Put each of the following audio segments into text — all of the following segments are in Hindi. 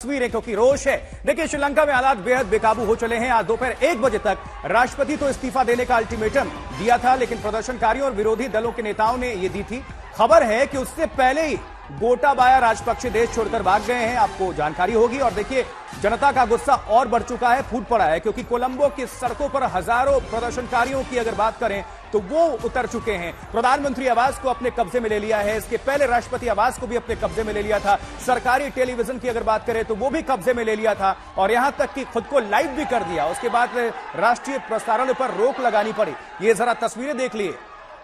तस्वीरें क्योंकि रोष है। देखिए, श्रीलंका में हालात बेहद बेकाबू हो चले हैं। आज दोपहर 1 बजे तक राष्ट्रपति तो इस्तीफा देने का अल्टीमेटम दिया था, लेकिन प्रदर्शनकारियों और विरोधी दलों के नेताओं ने यह दी थी। खबर है कि उससे पहले ही गोटाबाया राजपक्षे देश छोड़कर भाग गए हैं, आपको जानकारी होगी। और देखिए, जनता का गुस्सा और बढ़ चुका है, फूट पड़ा है, क्योंकि कोलंबो की सड़कों पर हजारों प्रदर्शनकारियों की अगर बात करें तो वो उतर चुके हैं। प्रधानमंत्री आवास को अपने कब्जे में ले लिया है, इसके पहले राष्ट्रपति आवास को भी अपने कब्जे में ले लिया था। सरकारी टेलीविजन की अगर बात करें तो वो भी कब्जे में ले लिया था, और यहां तक कि खुद को लाइव भी कर दिया। उसके बाद राष्ट्रीय प्रसारण पर रोक लगानी पड़ी। ये जरा तस्वीरें देख लिए,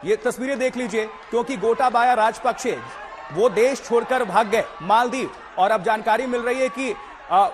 ये तस्वीरें देख लीजिए, क्योंकि गोटाबाया राजपक्षे वो देश छोड़कर भाग गए मालदीव, और अब जानकारी मिल रही है कि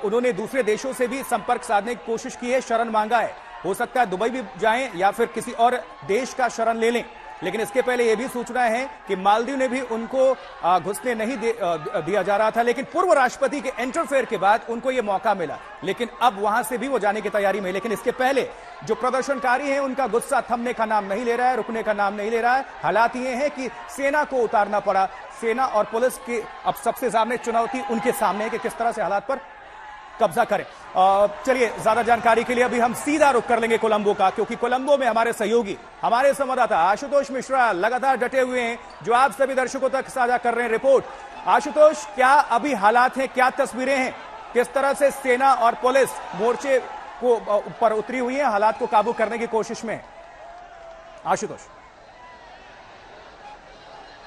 उन्होंने दूसरे देशों से भी संपर्क साधने की कोशिश की है, शरण मांगा है। हो सकता है दुबई भी जाएं या फिर किसी और देश का शरण ले लें, लेकिन इसके पहले यह भी सूचना है कि मालदीव ने भी उनको घुसने नहीं दिया जा रहा था, लेकिन पूर्व राष्ट्रपति के इंटरफेयर के बाद उनको यह मौका मिला, लेकिन अब वहां से भी वो जाने की तैयारी में। लेकिन इसके पहले जो प्रदर्शनकारी हैं उनका गुस्सा थमने का नाम नहीं ले रहा है, रुकने का नाम नहीं ले रहा है। हालात ये हैं कि सेना को उतारना पड़ा। सेना और पुलिस की अब सबसे सामने चुनौती उनके सामने है कि किस तरह से हालात पर कब्जा करें। चलिए, ज्यादा जानकारी के लिए अभी हम सीधा रुख कर लेंगे कोलंबो का, क्योंकि कोलंबो में हमारे सहयोगी, हमारे संवाददाता आशुतोष मिश्रा लगातार डटे हुए हैं, जो आप सभी दर्शकों तक साझा कर रहे हैं रिपोर्ट। आशुतोष, क्या अभी हालात हैं, क्या तस्वीरें हैं, किस तरह से सेना और पुलिस मोर्चे को ऊपर उतरी हुई है, हालात को काबू करने की कोशिश में? आशुतोष।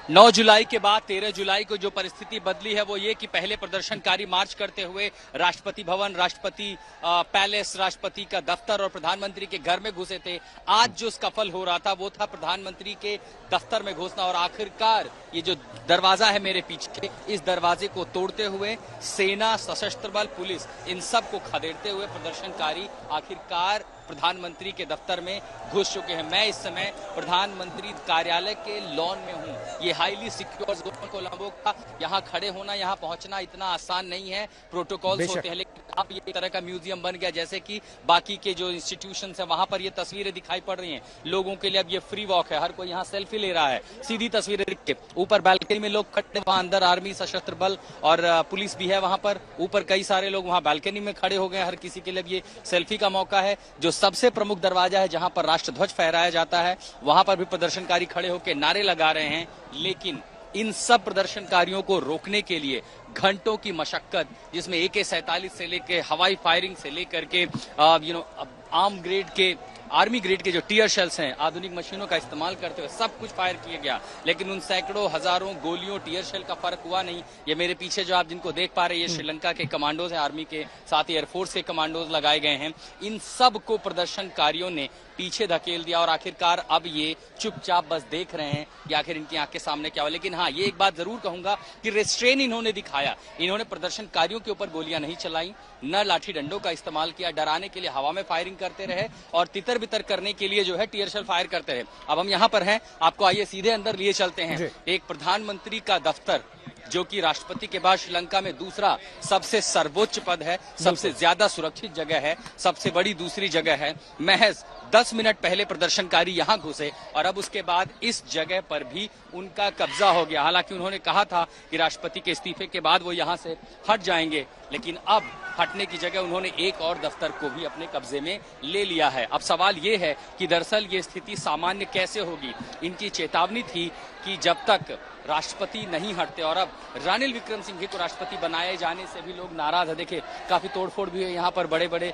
9 जुलाई के बाद 13 जुलाई को जो परिस्थिति बदली है वो ये कि पहले प्रदर्शनकारी मार्च करते हुए राष्ट्रपति भवन, राष्ट्रपति पैलेस, राष्ट्रपति का दफ्तर और प्रधानमंत्री के घर में घुसे थे। आज जो स्कफल हो रहा था वो था प्रधानमंत्री के दफ्तर में घुसना, और आखिरकार ये जो दरवाजा है मेरे पीछे, इस दरवाजे को तोड़ते हुए सेना, सशस्त्र बल, पुलिस, इन सब को खदेड़ते हुए प्रदर्शनकारी आखिरकार प्रधानमंत्री के दफ्तर में घुस चुके हैं। मैं इस समय प्रधानमंत्री कार्यालय के लॉन में हूं। ये हाईली सिक्योर जोन कोलंबो का, यहाँ खड़े होना, यहाँ पहुंचना इतना आसान नहीं है। प्रोटोकॉल्स होते हैं, लेकिन अब ये तरह का म्यूजियम बन गया, जैसे कि बाकी के जो इंस्टीट्यूशंस हैं वहां पर ये तस्वीरें दिखाई पड़ रही हैं। लोगों के लिए अब ये फ्री वॉक है, हर कोई यहाँ सेल्फी ले रहा है। सीधी तस्वीरें दिख के ऊपर बालकनी में लोग खड़े, वहां अंदर आर्मी, सशस्त्र बल और पुलिस भी है वहां पर। ऊपर कई सारे लोग वहां बालकनी में खड़े हो गए। हर किसी के लिए ये सेल्फी का मौका है। जो सबसे प्रमुख दरवाजा है जहां पर राष्ट्रध्वज फहराया जाता है, वहां पर भी प्रदर्शनकारी खड़े होकर नारे लगा रहे हैं, लेकिन इन सब प्रदर्शनकारियों को रोकने के लिए घंटों की मशक्कत, जिसमें AK-47 से लेकर हवाई फायरिंग से लेकर के आर्मी ग्रेड के जो टीयर शेल्स हैं, आधुनिक मशीनों का इस्तेमाल करते हुए सब कुछ फायर किया गया, लेकिन उन सैकड़ों हजारों गोलियों, टीयर शेल का फर्क हुआ नहीं। ये मेरे पीछे जो आप जिनको देख पा रहे हैं, ये श्रीलंका के कमांडोज हैं, आर्मी के साथ ही एयरफोर्स के कमांडोज लगाए गए हैं। इन सब को प्रदर्शनकारियों ने पीछे धकेल दिया, और आखिरकार अब ये चुपचाप बस देख रहे हैं कि आखिर इनकी आंख के सामने क्या हुआ। लेकिन हाँ, ये एक बात जरूर कहूंगा कि रेस्ट्रेन इन्होंने दिखाया। इन्होंने प्रदर्शनकारियों के ऊपर गोलियां नहीं चलाई, न लाठी डंडों का इस्तेमाल किया। डराने के लिए हवा में फायरिंग करते रहे, और तितर बितर करने के लिए जो है टीयर शेल फायर करते रहे। अब हम यहाँ पर हैं, आपको आइए सीधे अंदर लिए चलते हैं। एक प्रधानमंत्री का दफ्तर, जो कि राष्ट्रपति के बाद श्रीलंका में दूसरा सबसे सर्वोच्च पद है, सबसे ज्यादा सुरक्षित जगह है, सबसे बड़ी दूसरी जगह है। महज 10 मिनट पहले प्रदर्शनकारी यहां घुसे, और अब उसके बाद इस जगह पर भी उनका कब्जा हो गया। हालांकि उन्होंने कहा था कि राष्ट्रपति के इस्तीफे के बाद वो यहां से हट जाएंगे, लेकिन अब हटने की जगह उन्होंने एक और दफ्तर को भी अपने कब्जे में ले लिया है। अब सवाल ये है कि दरअसल ये स्थिति सामान्य कैसे होगी। इनकी चेतावनी थी कि जब तक राष्ट्रपति नहीं हटते, और अब रानिल विक्रमसिंघे को राष्ट्रपति बनाए जाने से भी लोग नाराज है। देखिए, काफी तोड़फोड़ भी है यहाँ पर, बड़े बड़े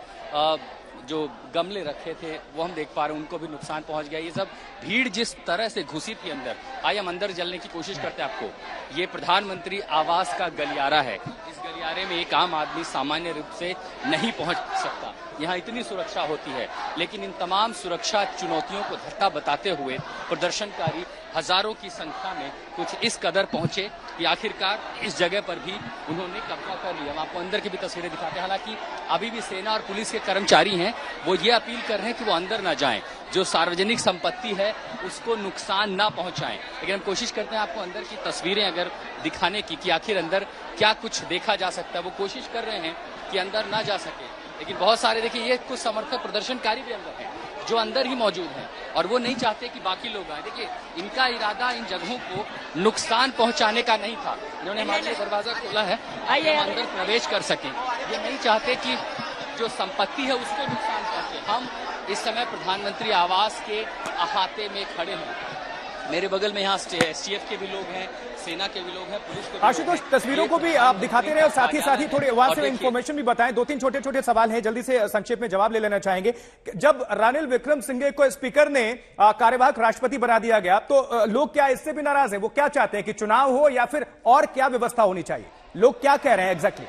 जो गमले रखे थे वो हम देख पा रहे हैं, उनको भी नुकसान पहुंच गया। ये सब भीड़ जिस तरह से घुसी थी अंदर, आइए हम अंदर चलने की कोशिश करते हैं आपको। ये प्रधानमंत्री आवास का गलियारा है। इस गलियारे में एक आम आदमी सामान्य रूप से नहीं पहुंच सकता। यहाँ इतनी सुरक्षा होती है, लेकिन इन तमाम सुरक्षा चुनौतियों को धक्का बताते हुए प्रदर्शनकारी हजारों की संख्या में कुछ इस कदर पहुंचे कि आखिरकार इस जगह पर भी उन्होंने कब्जा कर लिया। हम आपको अंदर की भी तस्वीरें दिखाते हैं। हालांकि अभी भी सेना और पुलिस के कर्मचारी हैं, वो ये अपील कर रहे हैं कि वो अंदर ना जाएं, जो सार्वजनिक संपत्ति है उसको नुकसान ना पहुंचाएं। लेकिन हम कोशिश करते हैं आपको अंदर की तस्वीरें अगर दिखाने की, कि आखिर अंदर क्या कुछ देखा जा सकता है। वो कोशिश कर रहे हैं कि अंदर ना जा सके, लेकिन बहुत सारे, देखिए, ये कुछ समर्थक प्रदर्शनकारी भी अंदर हैं। जो अंदर ही मौजूद हैं और वो नहीं चाहते कि बाकी लोग आए। देखिए, इनका इरादा इन जगहों को नुकसान पहुंचाने का नहीं था। इन्होंने हमारे लिए दरवाजा खोला है, आइए हम अंदर प्रवेश कर सकें। ये नहीं चाहते कि जो संपत्ति है उसको नुकसान पहुंचे। हम इस समय प्रधानमंत्री आवास के अहाते में खड़े हैं। मेरे बगल में यहाँ एसटीएफ के भी लोग हैं, सेना के भी लोग हैं, पुलिस के भी। आशुतोष, तस्वीरों को भी आप दिखाते रहे और साथ ही थोड़े वहां से इंफॉर्मेशन भी बताएं। 2-3 छोटे-छोटे सवाल हैं, जल्दी से संक्षेप में जवाब ले लेना चाहेंगे। जब रानिल विक्रमसिंघे को स्पीकर ने कार्यवाहक राष्ट्रपति बना दिया गया, तो लोग क्या इससे भी नाराज है? वो क्या चाहते हैं कि चुनाव हो या फिर और क्या व्यवस्था होनी चाहिए? लोग क्या कह रहे हैं एग्जैक्टली?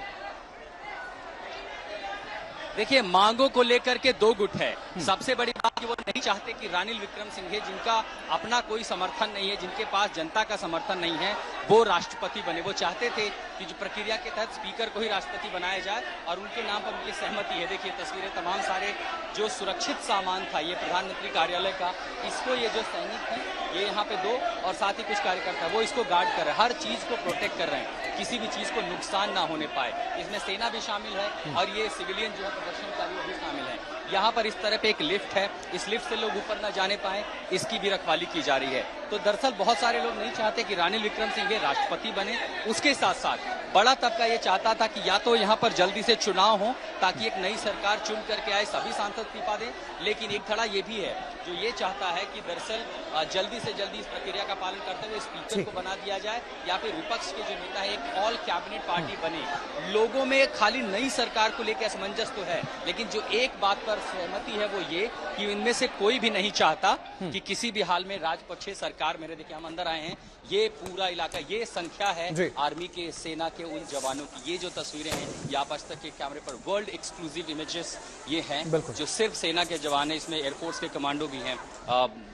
देखिए, मांगों को लेकर के दो गुट है। सबसे बड़ी बात कि वो नहीं चाहते कि रानिल विक्रमसिंघे, जिनका अपना कोई समर्थन नहीं है, जिनके पास जनता का समर्थन नहीं है, वो राष्ट्रपति बने। वो चाहते थे कि जो प्रक्रिया के तहत स्पीकर को ही राष्ट्रपति बनाया जाए और उनके नाम पर उनकी सहमति है। देखिए तस्वीरें, तमाम सारे जो सुरक्षित सामान था ये प्रधानमंत्री कार्यालय का, इसको ये जो सैनिक हैं ये यहाँ पे 2 और साथ ही कुछ कार्यकर्ता वो इसको गार्ड कर रहे हैं, हर चीज को प्रोटेक्ट कर रहे हैं, किसी भी चीज को नुकसान ना होने पाए। इसमें सेना भी शामिल है और ये सिविलियन जो है प्रदर्शनकारी भी शामिल है। यहाँ पर इस तरह पे एक लिफ्ट है, इस लिफ्ट से लोग ऊपर ना जाने पाए, इसकी भी रखवाली की जा रही है। तो दरअसल बहुत सारे लोग नहीं चाहते कि रानिल विक्रमसिंघे राष्ट्रपति बने। उसके साथ साथ बड़ा तबका ये चाहता था कि या तो यहाँ पर जल्दी से चुनाव हो ताकि एक नई सरकार चुन करके आए, सभी सांसद इस्तीफा दें। लेकिन एक धड़ा ये भी है जो ये चाहता है कि दरअसल जल्दी से जल्दी इस प्रक्रिया का पालन करते हुए स्पीकर को बना दिया जाए या फिर विपक्ष के जो नेता है एक ऑल कैबिनेट पार्टी बने। लोगों में खाली नई सरकार को लेकर असमंजस तो है, लेकिन जो एक बात पर सहमति है वो ये कि इनमें से कोई भी नहीं चाहता कि किसी भी हाल में राजपक्षे सरकार, मेरे देखिए हम अंदर आए हैं, ये पूरा इलाका, ये संख्या है आर्मी के, सेना के उन जवानों की। ये जो तस्वीरें हैं ये आप आज तक के कैमरे पर वर्ल्ड एक्सक्लूसिव इमेजेस ये हैं जो सिर्फ सेना के जवान हैं। इसमें एयरफोर्स के कमांडो भी हैं,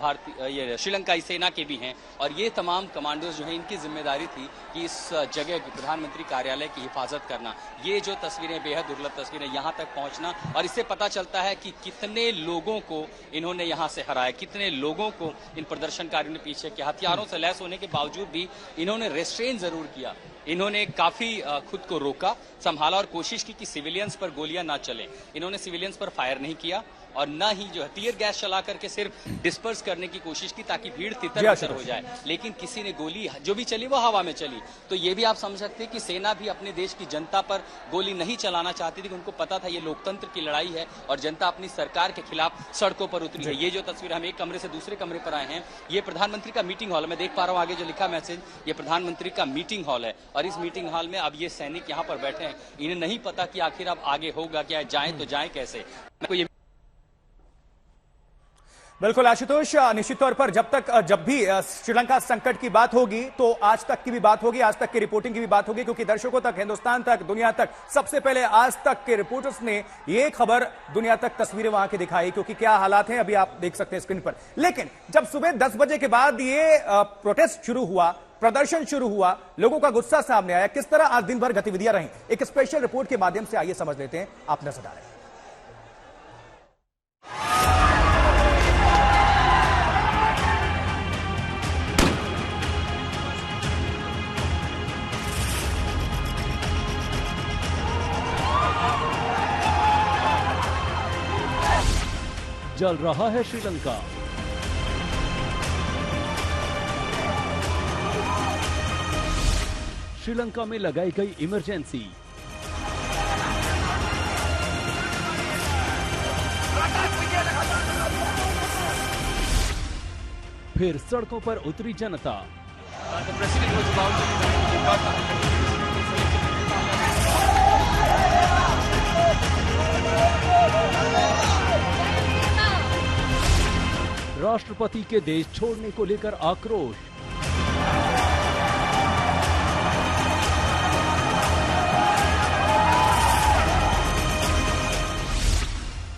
भारतीय ये श्रीलंकाई सेना के भी हैं और ये तमाम कमांडोज जो हैं इनकी जिम्मेदारी थी कि इस जगह प्रधानमंत्री कार्यालय की हिफाजत करना। ये जो तस्वीरें बेहद दुर्लभ तस्वीरें, यहाँ तक पहुँचना और इससे पता चलता है कि कितने लोगों को इन्होंने यहाँ से हराया, कितने लोगों को इन प्रदर्शनकारियों ने पीछे किया। हथियारों से लैस होने के बावजूद भी इन्होंने रेस्ट्रेन जरूर किया, इन्होंने काफी खुद को रोका, संभाला और कोशिश की कि सिविलियंस पर गोलियां ना चले। इन्होंने सिविलियंस पर फायर नहीं किया और न ही जो है टीयर गैस चला करके सिर्फ डिस्पर्स करने की कोशिश की ताकि भीड़ तितर-बितर हो जाए, लेकिन किसी ने गोली जो भी चली वो हवा में चली। तो ये भी आप समझ सकते हैं कि सेना भी अपने देश की जनता पर गोली नहीं चलाना चाहती थी, उनको पता था ये लोकतंत्र की लड़ाई है और जनता अपनी सरकार के खिलाफ सड़कों पर उतरी है। ये जो तस्वीर, हम एक कमरे से दूसरे कमरे पर आए हैं, ये प्रधानमंत्री का मीटिंग हॉल है। मैं देख पा रहा हूँ आगे जो लिखा मैसेज, ये प्रधानमंत्री का मीटिंग हॉल है और इस मीटिंग हॉल में अब ये सैनिक यहाँ पर बैठे हैं। इन्हें नहीं पता कि आखिर अब आगे होगा क्या, जाए तो जाए कैसे। बिल्कुल आशुतोष, निश्चित तौर पर जब भी श्रीलंका संकट की बात होगी तो आज तक की भी बात होगी, आज तक की रिपोर्टिंग की भी बात होगी, क्योंकि दर्शकों तक, हिंदुस्तान तक, दुनिया तक सबसे पहले आज तक के रिपोर्टर्स ने ये खबर दुनिया तक, तस्वीरें वहां की दिखाई, क्योंकि क्या हालात हैं अभी आप देख सकते हैं स्क्रीन पर। लेकिन जब सुबह 10 बजे के बाद ये प्रोटेस्ट शुरू हुआ, प्रदर्शन शुरू हुआ, लोगों का गुस्सा सामने आया, किस तरह आज दिन भर गतिविधियां रहीं, एक स्पेशल रिपोर्ट के माध्यम से आइए समझ लेते हैं। आप नजर आ रहे हैं। जल रहा है श्रीलंका। श्रीलंका में लगाई गई इमरजेंसी। फिर सड़कों पर उतरी जनता। राष्ट्रपति के देश छोड़ने को लेकर आक्रोश।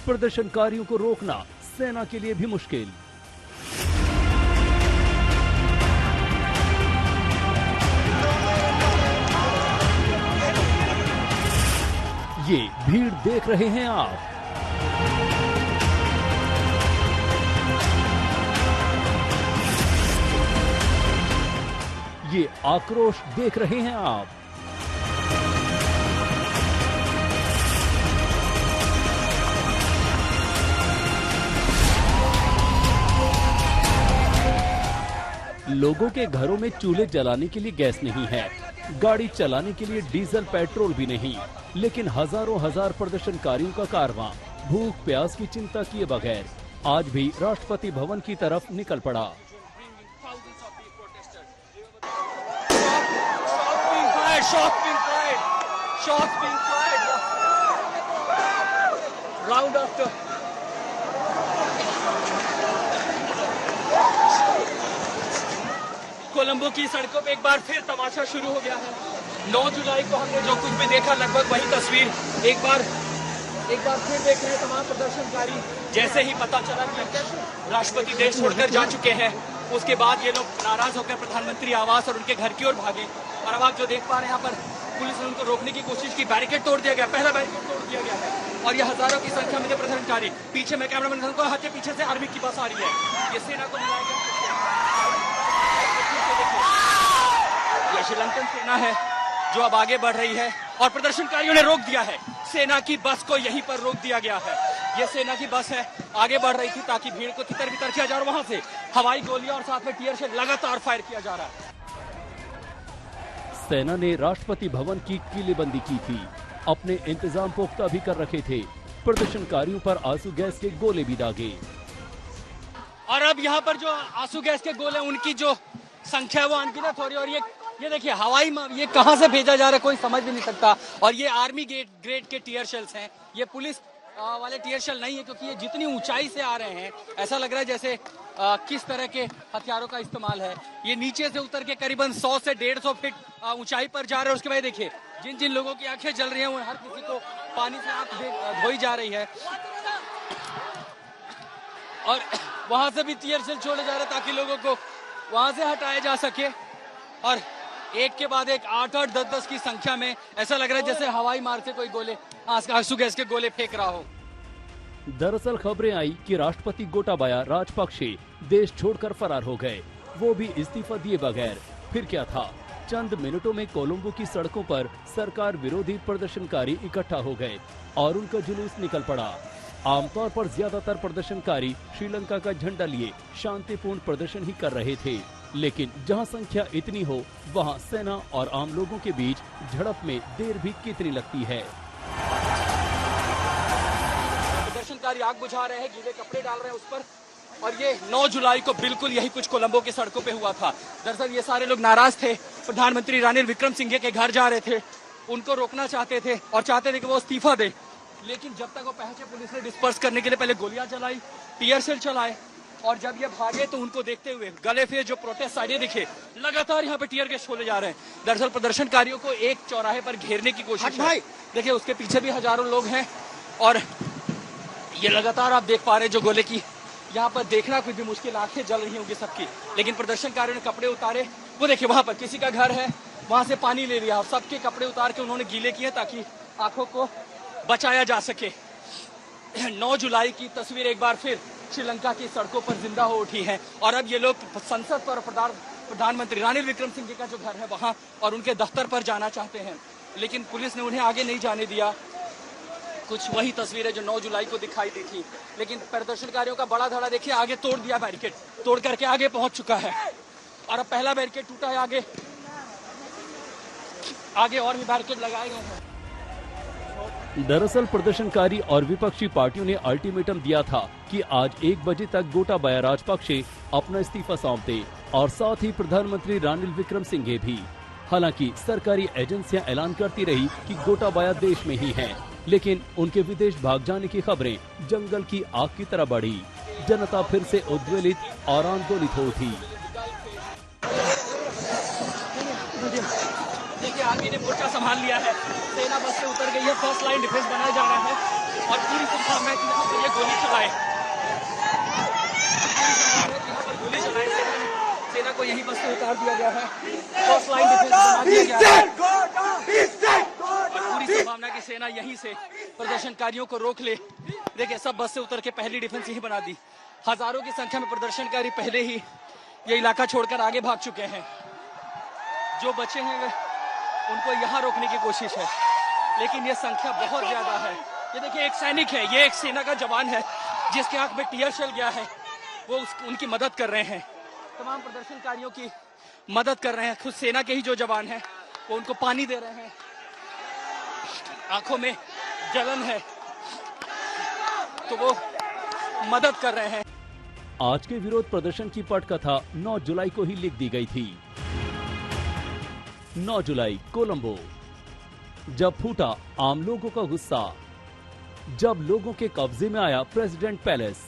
प्रदर्शनकारियों को रोकना सेना के लिए भी मुश्किल। ये भीड़ देख रहे हैं आप। ये आक्रोश देख रहे हैं आप। लोगों के घरों में चूल्हे जलाने के लिए गैस नहीं है, गाड़ी चलाने के लिए डीजल पेट्रोल भी नहीं, लेकिन हजारों हजार प्रदर्शनकारियों का कारवां भूख प्यास की चिंता किए बगैर आज भी राष्ट्रपति भवन की तरफ निकल पड़ा। Round after कोलंबो की सड़कों पे एक बार फिर तमाशा शुरू हो गया है। 9 जुलाई को हमने जो कुछ भी देखा लगभग वही तस्वीर एक बार फिर देख रहे हैं तमाम प्रदर्शनकारी। जैसे ही पता चला कि राष्ट्रपति देश छोड़कर जा चुके हैं, उसके बाद ये लोग नाराज होकर प्रधानमंत्री आवास और उनके घर की ओर भागे। और अब आप जो देख पा रहे हैं, यहाँ पर पुलिस ने उनको रोकने की कोशिश की, बैरिकेड तोड़ दिया गया, पहला बैरिकेड तोड़ दिया गया है। और ये हजारों की संख्या में प्रदर्शनकारी, पीछे मैं कैमरामैन को हाथ के पीछे से आर्मी की बस आ रही है, ये सेना को मिलाएगा। ये श्रीलंकन सेना है जो अब आगे बढ़ रही है और प्रदर्शनकारियों ने रोक दिया है। सेना की बस को यहीं पर रोक दिया गया है। ये सेना की बस है, आगे बढ़ रही थी ताकि भीड़ को तितर बितर किया जाए और वहां से हवाई गोलियां और साथ में टीयर से लगातार फायर किया जा रहा है। सेना ने राष्ट्रपति भवन की किलेबंदी की थी, अपने इंतजाम पुख्ता भी कर रखे थे, प्रदर्शनकारियों पर आंसू गैस के गोले भी दागे। और अब यहाँ पर जो आंसू गैस के गोले, उनकी जो संख्या है वो अनगिनत हो रही है। और ये देखिए ये कहां से भेजा जा रहा है कोई समझ भी नहीं सकता। और ये आर्मी ग्रेड के टीयर शेल्स हैं, ये पुलिस वाले टीयर शेल नहीं है, क्योंकि ये जितनी ऊंचाई से आ रहे हैं ऐसा लग रहा है जैसे किस तरह के हथियारों का इस्तेमाल है। ये नीचे से उतर के करीबन 100 से 150 फीट ऊंचाई पर जा रहे हैं। उसके बाद देखिए जिन जिन लोगों की आंखें जल रही हैं, वो हर किसी को पानी से आंख धोई जा रही है। और वहां से भी टीयर शेल छोड़े जा रहे हैं ताकि लोगों को वहां से हटाया जा सके। और एक के बाद एक 8-8, 10-10 की संख्या में ऐसा लग रहा है जैसे हवाई मार से कोई गोले, आंसू गैस के गोले फेंक रहा हो। दरअसल खबरें आई कि राष्ट्रपति गोटाबाया राजपक्षे देश छोड़कर फरार हो गए, वो भी इस्तीफा दिए बगैर। फिर क्या था, चंद मिनटों में कोलंबो की सड़कों पर सरकार विरोधी प्रदर्शनकारी इकट्ठा हो गए और उनका जुलूस निकल पड़ा। आमतौर पर ज्यादातर प्रदर्शनकारी श्रीलंका का झंडा लिए शांतिपूर्ण प्रदर्शन ही कर रहे थे, लेकिन जहां संख्या इतनी हो वहां सेना और आम लोगों के बीच झड़प में देर भी कितनी लगती है। प्रदर्शनकारी आग बुझा रहे हैं, गीले कपड़े डाल रहे हैं उस पर। और ये 9 जुलाई को बिल्कुल यही कुछ कोलंबो की सड़कों पे हुआ था। दरअसल ये सारे लोग नाराज थे, प्रधानमंत्री रानिल विक्रमसिंघे के घर जा रहे थे, उनको रोकना चाहते थे और चाहते थे कि वो इस्तीफा दे। लेकिन जब तक वो पहुंचे, पुलिस ने डिस्पर्स करने के लिए पहले गोलियां चलाई, टीयर शेल चलाए। और जब ये भागे तो उनको देखते हुए गले पे जो प्रोटेस्ट साइडें दिखे, लगातार यहाँ पे टीयर गैस छोड़े जा रहे हैं। दरअसल प्रदर्शनकारियों को एक चौराहे पर घेरने की कोशिश है। देखिए उसके पीछे भी हजारों लोग हैं और ये लगातार आप देख पा रहे हैं जो गोले की, यहाँ पर देखना कुछ भी मुश्किल, आंखें जल रही होंगी सबकी। लेकिन प्रदर्शनकारियों ने कपड़े उतारे, वो देखिए वहां पर किसी का घर है, वहां से पानी ले लिया, सबके कपड़े उतार के उन्होंने गीले किए ताकि आंखों को बचाया जा सके। 9 जुलाई की तस्वीर एक बार फिर श्रीलंका की सड़कों पर जिंदा हो उठी है। और अब ये लोग संसद पर प्रधानमंत्री रानिल विक्रमसिंघे का जो घर है वहां और उनके दफ्तर पर जाना चाहते हैं, लेकिन पुलिस ने उन्हें आगे नहीं जाने दिया। कुछ वही तस्वीरें जो 9 जुलाई को दिखाई दी थी। लेकिन प्रदर्शनकारियों का बड़ा धड़ा देखिए, आगे तोड़ दिया, बैरिकेड तोड़ करके आगे पहुंच चुका है। और अब पहला बैरिकेड टूटा है, आगे और भी बैरिकेड लगाए गए हैं। दरअसल प्रदर्शनकारी और विपक्षी पार्टियों ने अल्टीमेटम दिया था कि आज 1 बजे तक गोटाबाया राजपक्षे अपना इस्तीफा सौंप दे और साथ ही प्रधानमंत्री रानिल विक्रमसिंघे भी। हालांकि सरकारी एजेंसियां ऐलान करती रही कि गोटाबाया देश में ही हैं, लेकिन उनके विदेश भाग जाने की खबरें जंगल की आग की तरह बढ़ी। जनता फिर से उद्वेलित और आंदोलित हो उठी। देखिए आर्मी ने मोर्चा संभाल लिया है, सेना बस से उतर गई है, फर्स्ट लाइन डिफेंस बनाया जा रहा है और पूरी संभावना है कि यहाँ पर ये गोली चलाए, सेना को यही बस से उतार दिया गया है, फर्स्ट लाइन डिफेंस बना दिया गया है और पूरी संभावना की सेना यहीं से प्रदर्शनकारियों को रोक ले। देखिए सब बस से उतर के पहली डिफेंस यही बना दी। हजारों की संख्या में प्रदर्शनकारी पहले ही ये इलाका छोड़कर आगे भाग चुके हैं। जो बचे हैं उनको यहाँ रोकने की कोशिश है, लेकिन ये संख्या बहुत ज्यादा है। ये देखिए एक सैनिक है, ये एक सेना का जवान है जिसके आंख में टीयर शेल गया है, वो उनकी मदद कर रहे हैं। तमाम प्रदर्शनकारियों की मदद कर रहे हैं। खुद सेना के ही जो जवान हैं वो उनको पानी दे रहे हैं, आंखों में जलन है तो वो मदद कर रहे हैं। आज के विरोध प्रदर्शन की पटकथा 9 जुलाई को ही लिख दी गई थी। 9 जुलाई कोलंबो, जब फूटा आम लोगों का गुस्सा, जब लोगों के कब्जे में आया प्रेसिडेंट पैलेस,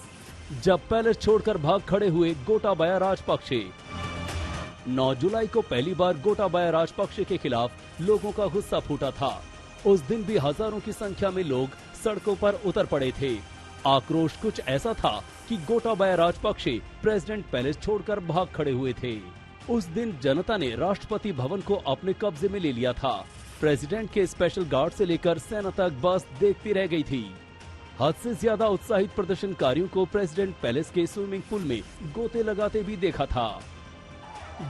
जब पैलेस छोड़कर भाग खड़े हुए गोटाबाया राजपक्षे। 9 जुलाई को पहली बार गोटाबाया राजपक्षे के खिलाफ लोगों का गुस्सा फूटा था। उस दिन भी हजारों की संख्या में लोग सड़कों पर उतर पड़े थे। आक्रोश कुछ ऐसा था कि गोटाबाया राजपक्षे प्रेसिडेंट पैलेस छोड़कर भाग खड़े हुए थे। उस दिन जनता ने राष्ट्रपति भवन को अपने कब्जे में ले लिया था। प्रेसिडेंट के स्पेशल गार्ड से लेकर सेना तक बस देखती रह गई थी। हद से ज्यादा उत्साहित प्रदर्शनकारियों को प्रेसिडेंट पैलेस के स्विमिंग पूल में गोते लगाते भी देखा था।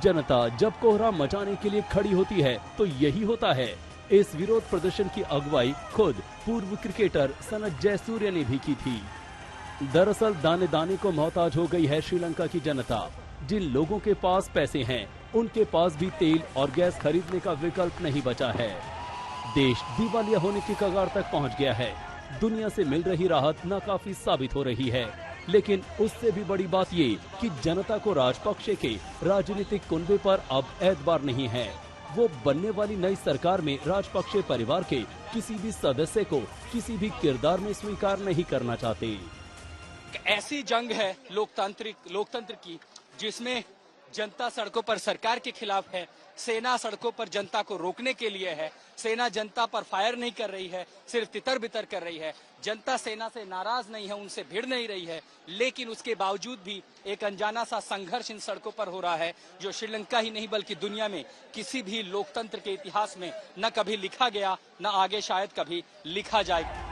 जनता जब कोहराम मचाने के लिए खड़ी होती है तो यही होता है। इस विरोध प्रदर्शन की अगुवाई खुद पूर्व क्रिकेटर सनत जयसूर्य ने भी की थी। दरअसल दाने दाने को मोहताज हो गई है श्रीलंका की जनता। जिन लोगों के पास पैसे हैं उनके पास भी तेल और गैस खरीदने का विकल्प नहीं बचा है। देश दिवालिया होने की कगार तक पहुंच गया है। दुनिया से मिल रही राहत नाकाफी साबित हो रही है। लेकिन उससे भी बड़ी बात ये कि जनता को राजपक्षे के राजनीतिक कुनबे पर अब एतबार नहीं है। वो बनने वाली नई सरकार में राजपक्षे परिवार के किसी भी सदस्य को किसी भी किरदार में स्वीकार नहीं करना चाहते। ऐसी जंग है लोकतंत्र की जिसमें जनता सड़कों पर सरकार के खिलाफ है, सेना सड़कों पर जनता को रोकने के लिए है। सेना जनता पर फायर नहीं कर रही है, सिर्फ तितर बितर कर रही है। जनता सेना से नाराज नहीं है, उनसे भिड़ नहीं रही है, लेकिन उसके बावजूद भी एक अनजाना सा संघर्ष इन सड़कों पर हो रहा है जो श्रीलंका ही नहीं बल्कि दुनिया में किसी भी लोकतंत्र के इतिहास में न कभी लिखा गया, न आगे शायद कभी लिखा जाए।